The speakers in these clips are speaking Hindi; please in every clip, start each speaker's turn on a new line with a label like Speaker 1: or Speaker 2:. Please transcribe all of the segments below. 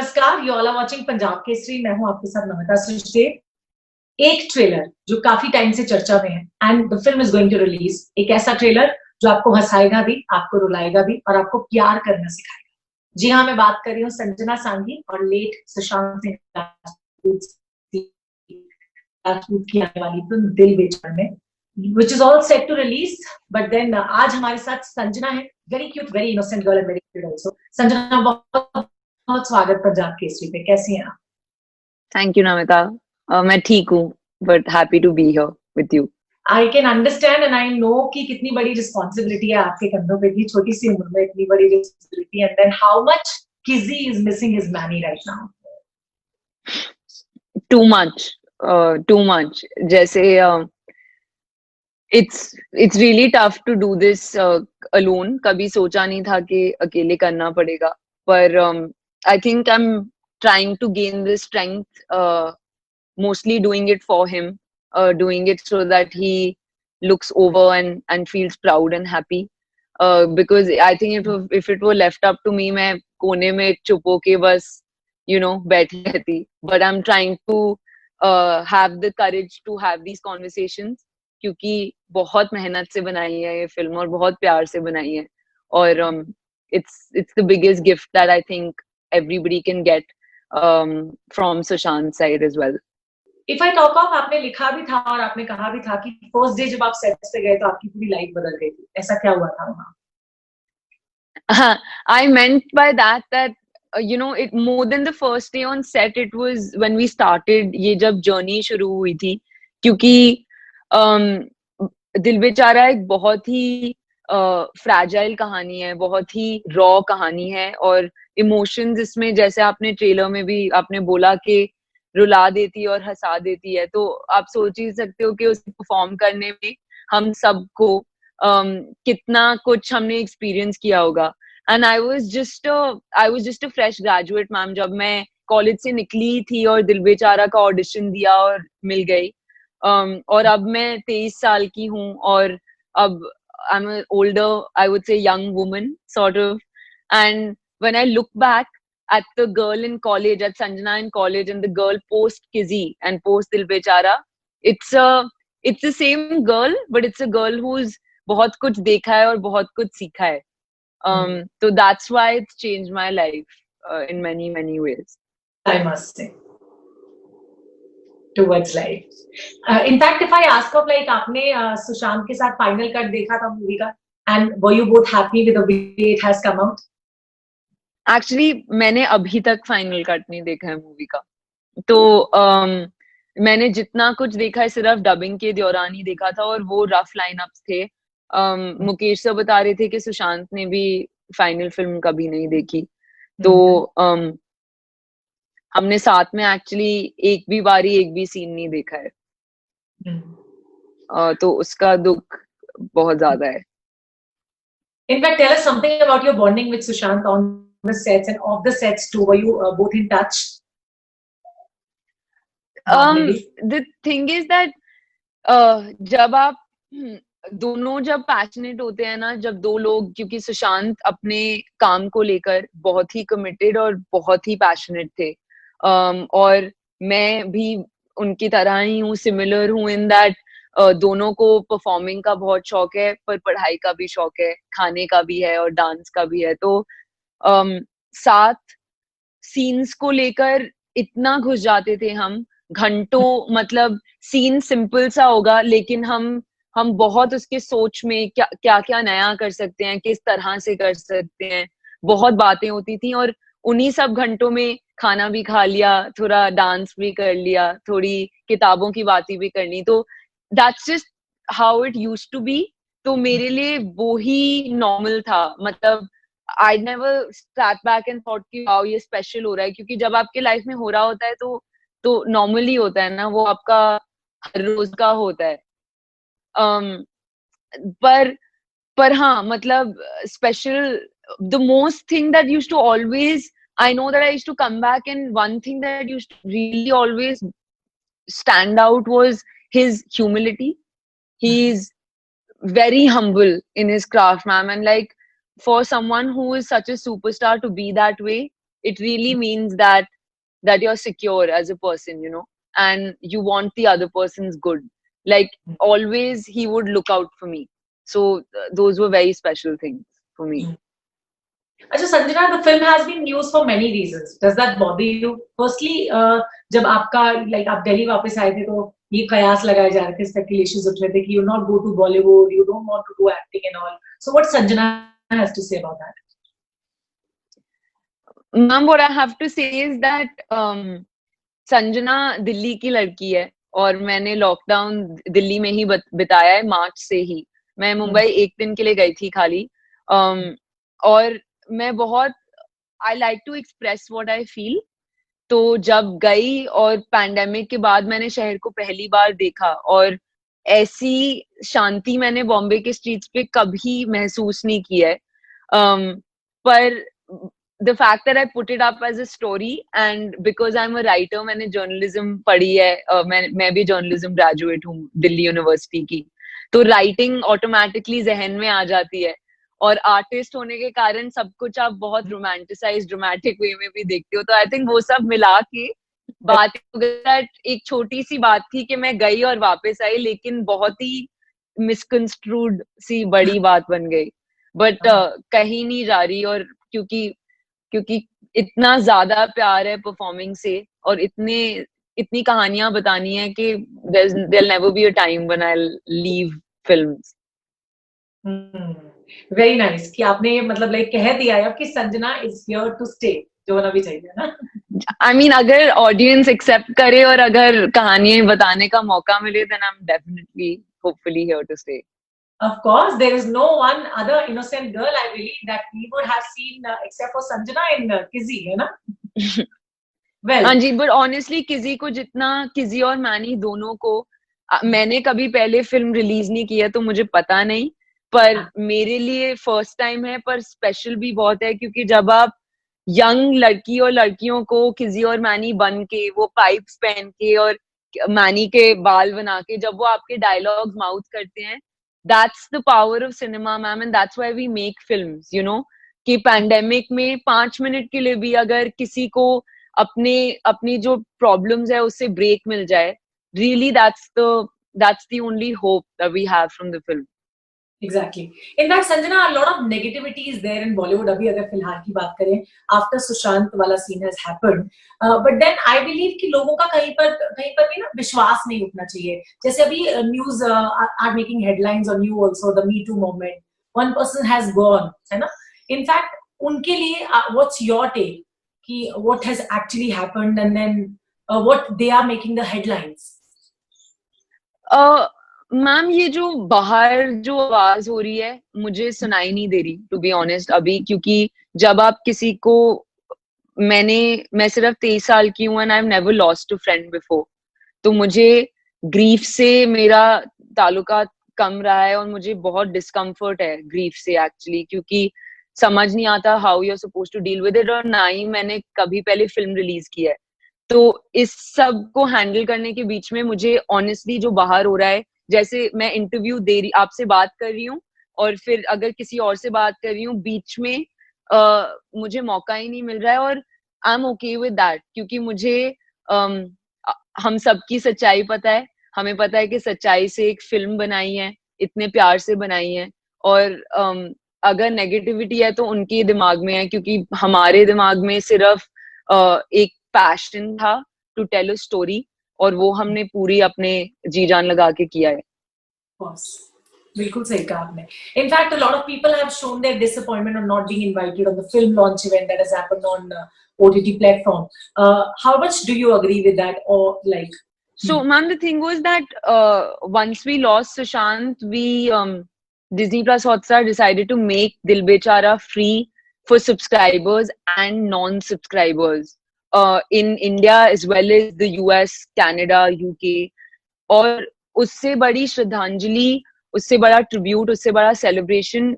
Speaker 1: नमस्कार, you all are watching Punjab Kesari. मैं हूं आपके साथ नमिता सचदेव। एक ट्रेलर जो काफी टाइम से चर्चा में है and the film is going to release. एक ऐसा ट्रेलर जो आपको हंसाएगा भी, आपको रुलाएगा भी और आपको प्यार करना सिखाएगा। जी हाँ, मैं बात कर रही हूँ संजना सांगी और लेट सुशांत सिंह राजपूत की आने वाली फिल्म दिल बेचैन में, which is all set to release. But then आज हमारे साथ संजना है, very cute, very innocent girl and very cute also. Sanjana, बहुत बहुत स्वागत पंजाब केसरी पे। कैसी हैं आप?
Speaker 2: Thank you Namita. मैं ठीक हूँ, but happy to be here with you.
Speaker 1: I can understand and I know कि कितनी बड़ी रिस्पॉन्सिबिलिटी है आपके कंधों पे, इतनी छोटी सी उम्र में इतनी बड़ी responsibility. And then how much Kiji is missing his many right now?
Speaker 2: Too much. जैसे it's really tough to do this alone. कभी सोचा नहीं था कि अकेले करना पड़ेगा, पर I think I am trying to gain this strength, mostly doing it for him, doing it so that he looks over and feels proud and happy. Because I think if it were left up to me, मैं कोने में चुप होके बस बैठी रहती. But I'm trying to have the courage to have these conversations, क्योंकि बहुत मेहनत से बनाई है ये फिल्म और बहुत प्यार से बनाई है. और it's the biggest gift that I think everybody can get from Sushant's side as well.
Speaker 1: If I talk of, आपने लिखा भी था और आपने कहा भी था कि फर्स्ट डे जब आप सेट्स पे गए तो आपकी पूरी लाइफ बदल गई थी। ऐसा क्या हुआ था वहां?
Speaker 2: I meant by that it more than the first day on set, it was when we started, ये जब जर्नी शुरू हुई थी, क्योंकि दिल बेचारा एक बहुत ही फ्रैजाइल कहानी है, बहुत ही रॉ कहानी है, और इमोशंस इसमें, जैसे आपने ट्रेलर में भी आपने बोला कि रुला देती और हंसा देती है, तो आप सोच ही सकते हो कि उसे परफॉर्म करने में हम सबको कितना कुछ हमने एक्सपीरियंस किया होगा. And I was just a fresh graduate ma'am, जब मैं कॉलेज से निकली थी और दिल बेचारा का ऑडिशन दिया और मिल गई. और अब मैं 23 साल की हूँ, और अब I'm an older, I would say, young woman, sort of. And when I look back at the girl in college, at Sanjana in college, and the girl post Kizzy and post Dil Bechara, it's the same girl, but it's a girl who's बहुत कुछ देखा है और बहुत कुछ सीखा है. So that's why it's changed my life in many, many ways.
Speaker 1: I must say. Towards life. In fact, if I ask of like, आपने सुशांत के साथ फाइनल कट देखा था मूवी का, and were you both happy with the way it has come out?
Speaker 2: Actually, मैंने अभी तक फाइनल कट नहीं देखा है मूवी का. तो मैंने जितना कुछ देखा है सिर्फ डबिंग के दौरान ही देखा था, और वो रफ लाइनअप्स थे. मुकेश सर बता रहे थे कि सुशांत ने भी फाइनल फिल्म कभी नहीं देखी, तो हमने साथ में एक्चुअली एक भी सीन नहीं देखा है. तो उसका दुख बहुत ज्यादा है.
Speaker 1: In fact, tell us something about your bonding with Sushant on the sets and off the sets too. Were you both in touch?
Speaker 2: The thing is that जब आप दोनों जब पैशनेट होते हैं ना, जब दो लोग, क्योंकि सुशांत अपने काम को लेकर बहुत ही कमिटेड और बहुत ही पैशनेट थे, और मैं भी उनकी तरह ही हूँ, सिमिलर हूँ इन दैट दोनों को परफॉर्मिंग का बहुत शौक है, पर पढ़ाई का भी शौक है, खाने का भी है और डांस का भी है. तो साथ सीन्स को लेकर इतना घुस जाते थे हम घंटों. मतलब सीन सिंपल सा होगा, लेकिन हम बहुत उसके सोच में क्या क्या नया कर सकते हैं, किस तरह से कर सकते हैं, बहुत बातें होती थी. और उन्हीं सब घंटों में खाना भी खा लिया, थोड़ा डांस भी कर लिया, थोड़ी किताबों की बातें भी कर ली. तो that's just how it used to be. तो मेरे लिए वो ही नॉर्मल था. मतलब I never sat back and thought कि वाओ ये स्पेशल हो रहा है, क्योंकि जब आपके लाइफ में हो रहा होता है तो नॉर्मली होता है ना, वो आपका हर रोज का होता है. पर हाँ, मतलब special, the most thing that used to always, I know that I used to come back, and one thing that used to really always stand out was his humility. He's very humble in his craft, ma'am, and like for someone who is such a superstar to be that way, it really means that you're secure as a person, you know, and you want the other person's good. Like always he would look out for me. So those were very special things for me.
Speaker 1: अच्छा Sanjana, the film has been used for many reasons. Does that bother you? Firstly, जब आपका आप दिल्ली वापस आए थे तो ये कयास लगाए जा रहे थे, स्पेकुलेशंस उठ रहे थे कि you not go to Bollywood, you don't want to do acting and all. So what Sanjana has to say about that?
Speaker 2: Ma'am, what I have to say is that Sanjana Delhi की लड़की है और मैंने लॉकडाउन दिल्ली में ही बिताया है, मार्च से ही। मैं मुंबई एक दिन के लिए गई थी खाली, और मैं बहुत I like to express what I feel. तो जब गई और पैंडेमिक के बाद मैंने शहर को पहली बार देखा, और ऐसी शांति मैंने बॉम्बे के स्ट्रीट्स पे कभी महसूस नहीं की है। पर the fact that I put it up as a story, and because I'm a writer, मैंने journalism पढ़ी है, मैं भी journalism graduate हूँ दिल्ली यूनिवर्सिटी की, तो writing automatically जहन में आ जाती है, और आर्टिस्ट होने के कारण सब कुछ आप बहुत रोमांटिसाइज ड्रामेटिक वे में भी देखते हो। तो आई थिंक वो सब मिला के बात एक छोटी सी बात थी कि मैं गई और वापस आई, लेकिन बहुत ही मिसकंस्ट्रूड सी बड़ी बात बन गई, बट कहीं नहीं जा रही। और क्योंकि इतना ज्यादा प्यार है परफॉर्मिंग से, और इतनी कहानियां बतानी है कि there'll never be a time when I'll leave films.
Speaker 1: Very nice कि आपने मतलब कह दिया है कि Sanjana is here to stay, जो होना भी चाहिए ना।
Speaker 2: I mean, अगर ऑडियंस एक्सेप्ट करे और अगर कहानियां बताने का मौका मिले, then I'm definitely hopefully here to stay.
Speaker 1: Of course, there is no one other innocent girl, I believe, that we would have seen except for Sanjana in Kizzy, है ना?
Speaker 2: Well, हाँ जी, but honestly, Kizzy को जितना Kizzy और मैनी दोनों को मैंने कभी पहले फिल्म रिलीज नहीं की है, तो मुझे पता नहीं, पर मेरे लिए फर्स्ट टाइम है, पर स्पेशल भी बहुत है, क्योंकि जब आप यंग लड़की और लड़कियों को Kizzy और मैनी बन के, वो पाइप्स पहन के और मैनी के बाल बना के, जब वो आपके डायलॉग्स माउथ करते हैं, that's the power of cinema, ma'am, and that's why we make films, you know, कि पैंडेमिक में 5 मिनट के लिए भी अगर किसी को अपनी जो प्रॉब्लम्स है उससे ब्रेक मिल जाए, really that's the only hope that we have from the film.
Speaker 1: Exactly. In fact, Sanjana, a lot of negativity is there in Bollywood. अभी अगर फिलहाल की बात करें, after सुशांत वाला scene has happened, but then I believe कि लोगों का कहीं पर भी ना विश्वास नहीं उठना चाहिए। जैसे अभी news are making headlines on you also, the Me Too movement. One person has gone, है ना? In fact, उनके लिए what's your take कि what has actually happened, and then what they are making the headlines?
Speaker 2: Ma'am, ये जो बाहर जो आवाज हो रही है मुझे सुनाई नहीं दे रही, टू बी ऑनेस्ट अभी, क्योंकि जब आप किसी को, मैं सिर्फ 23 साल की हूँ, and I have never lost a friend before, तो मुझे ग्रीफ से मेरा ताल्लुका कम रहा है, और मुझे बहुत डिस्कम्फर्ट है ग्रीफ से एक्चुअली, क्योंकि समझ नहीं आता how you are supposed to deal with it, और ना ही मैंने कभी पहले फिल्म रिलीज की है। तो इस सब को हैंडल करने के बीच में मुझे ऑनेस्टली जो बाहर हो रहा है, जैसे मैं इंटरव्यू दे रही, आपसे बात कर रही हूँ, और फिर अगर किसी और से बात कर रही हूँ, बीच में मुझे मौका ही नहीं मिल रहा है, और I am okay with that, क्योंकि मुझे हम सबकी सच्चाई पता है, हमें पता है कि सच्चाई से एक फिल्म बनाई है, इतने प्यार से बनाई है, और अगर नेगेटिविटी है तो उनके दिमाग में है, क्योंकि हमारे दिमाग में सिर्फ एक पैशन था टू टेल अ स्टोरी, और वो हमने पूरी अपने जी जान लगा के किया है।
Speaker 1: बिल्कुल सही कहा आपने। In fact, a lot of people have shown their disappointment on not being invited on the film launch event that has happened on OTT platform. How much do you agree with that, or like?
Speaker 2: So, ma'am, the thing was that once we lost Sushant, we Disney Plus Hotstar decided to make Dil Bechara free for subscribers and non-subscribers in India as well as the US, Canada, UK. और उससे बड़ी श्रद्धांजलि, उससे बड़ा ट्रिब्यूट, उससे बड़ा सेलिब्रेशन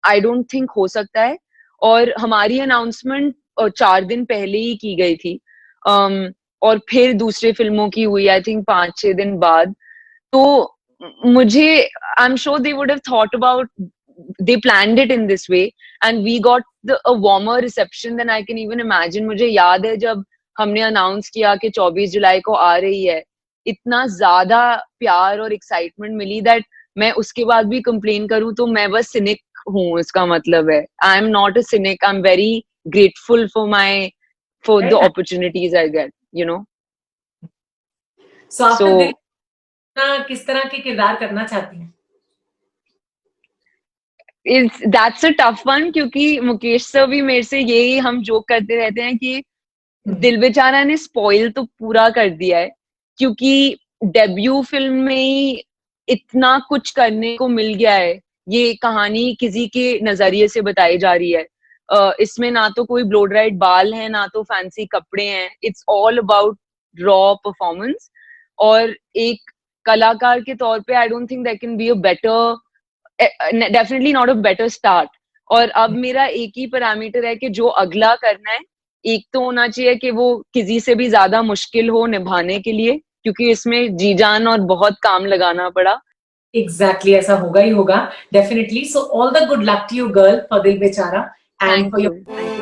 Speaker 2: आई डोंट थिंक हो सकता है। और हमारी अनाउंसमेंट 4 दिन पहले ही की गई थी, और फिर दूसरे फिल्मों की हुई आई थिंक 5-6 दिन बाद। तो मुझे, I am sure they would have thought about they planned it in this way and we got a warmer reception than I can even imagine. मुझे याद है जब हमने अनाउंस किया कि 24 जुलाई को आ रही है, इतना ज्यादा प्यार और एक्साइटमेंट मिली दैट मैं उसके बाद भी कंप्लेन करूं तो मैं बस सिनिक हूँ, इसका मतलब है I am not a scenic, I am very grateful for the opportunities I get, you know.
Speaker 1: So आप किस तरह के किरदार करना चाहती हैं?
Speaker 2: That's a tough one क्योंकि मुकेश सर भी मेरे से यही हम जोक करते रहते हैं कि दिल बेचारा ने स्पॉइल तो पूरा कर दिया है क्योंकि डेब्यू फिल्म में ही इतना कुछ करने को मिल गया है. ये कहानी किसी के नजरिए से बताई जा रही है. इसमें ना तो कोई ब्लो ड्राइड बाल है ना तो फैंसी कपड़े हैं. It's all about raw performance और एक कलाकार के तौर पे I don't think that can be a better, definitely not a better start. और अब मेरा एक ही पैरामीटर है कि जो अगला करना है एक तो होना चाहिए कि वो किसी से भी ज्यादा मुश्किल हो निभाने के लिए क्योंकि इसमें जी जान और बहुत काम लगाना पड़ा.
Speaker 1: Exactly, ऐसा होगा ही होगा, definitely. So all the good luck to you, girl, for Dil Bechara and
Speaker 2: Thank
Speaker 1: for
Speaker 2: you.
Speaker 1: your